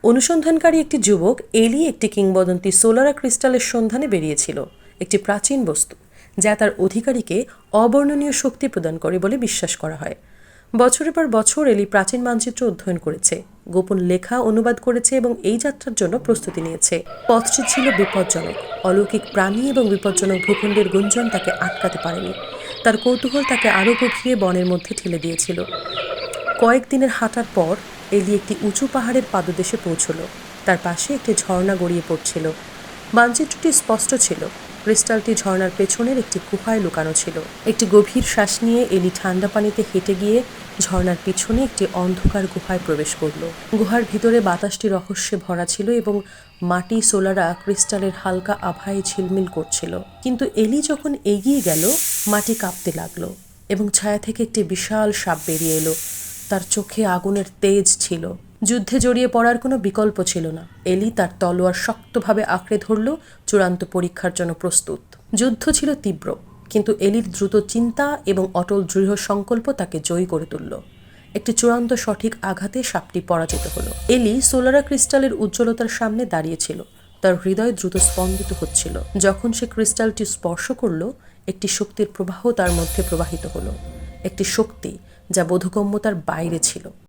অনুসন্ধানকারী একটি যুবক এলি একটি কিংবদন্তি সোলারা ক্রিস্টালের সন্ধানে বেরিয়েছিল, একটি প্রাচীন বস্তু যা তার অধিকারীকে অবর্ণনীয় শক্তি প্রদান করে বলে বিশ্বাস করা হয়। বছরের পর বছর এলি প্রাচীন মানচিত্র অধ্যয়ন করেছে, গোপন লেখা অনুবাদ করেছে এবং এই যাত্রার জন্য প্রস্তুতি নিয়েছে। পথটি ছিল বিপজ্জনক, অলৌকিক প্রাণী এবং বিপজ্জনক ভূখণ্ডের গুঞ্জন তাকে আটকাতে পারেনি। তার কৌতূহল তাকে আরও গভীরে বনের মধ্যে ঠেলে দিয়েছিল। কয়েকদিনের হাঁটার পর এলি একটি উঁচু পাহাড়ের পাদদেশে পৌঁছল। তার পাশে একটি ঝর্ণা গড়িয়ে পড়ছিল। মানচিত্রটি স্পষ্ট ছিল, ক্রিস্টালটি ঝর্ণার পেছনের একটি গুহায় লুকানো ছিল। একটি গভীর শ্বাস নিয়ে এলি ঠান্ডা পানিতে হেঁটে গিয়ে ঝর্ণার পিছনে একটি অন্ধকার গুহায় প্রবেশ করল। গুহার ভিতরে বাতাসটি রহস্যে ভরা ছিল এবং মাটি সোলারা ক্রিস্টালের হালকা আভায় ঝিলমিল করছিল। কিন্তু এলি যখন এগিয়ে গেল, মাটি কাঁপতে লাগলো এবং ছায়া থেকে একটি বিশাল সাপ বেরিয়ে এলো। তার চোখে আগুনের তেজ ছিল। যুদ্ধে জড়িয়ে পড়ার কোনো বিকল্প ছিল না। এলি তার তলোয়ার শক্তভাবে আঁকড়ে ধরল, চূড়ান্ত পরীক্ষার জন্য প্রস্তুত। যুদ্ধ ছিল তীব্র, কিন্তু এলির দ্রুত চিন্তা এবং অটল দৃঢ় সংকল্প তাকে জয়ী করে তুলল। একটি চূড়ান্ত সঠিক আঘাতে সাপটি পরাজিত হলো। এলি সোলারা ক্রিস্টালের উজ্জ্বলতার সামনে দাঁড়িয়েছিল। তার হৃদয় দ্রুত স্পন্দিত হচ্ছিল। যখন সে ক্রিস্টালটি স্পর্শ করল, একটি শক্তির প্রবাহ তার মধ্যে প্রবাহিত হলো, একটি শক্তি যা বোধগম্যতার বাইরে ছিল।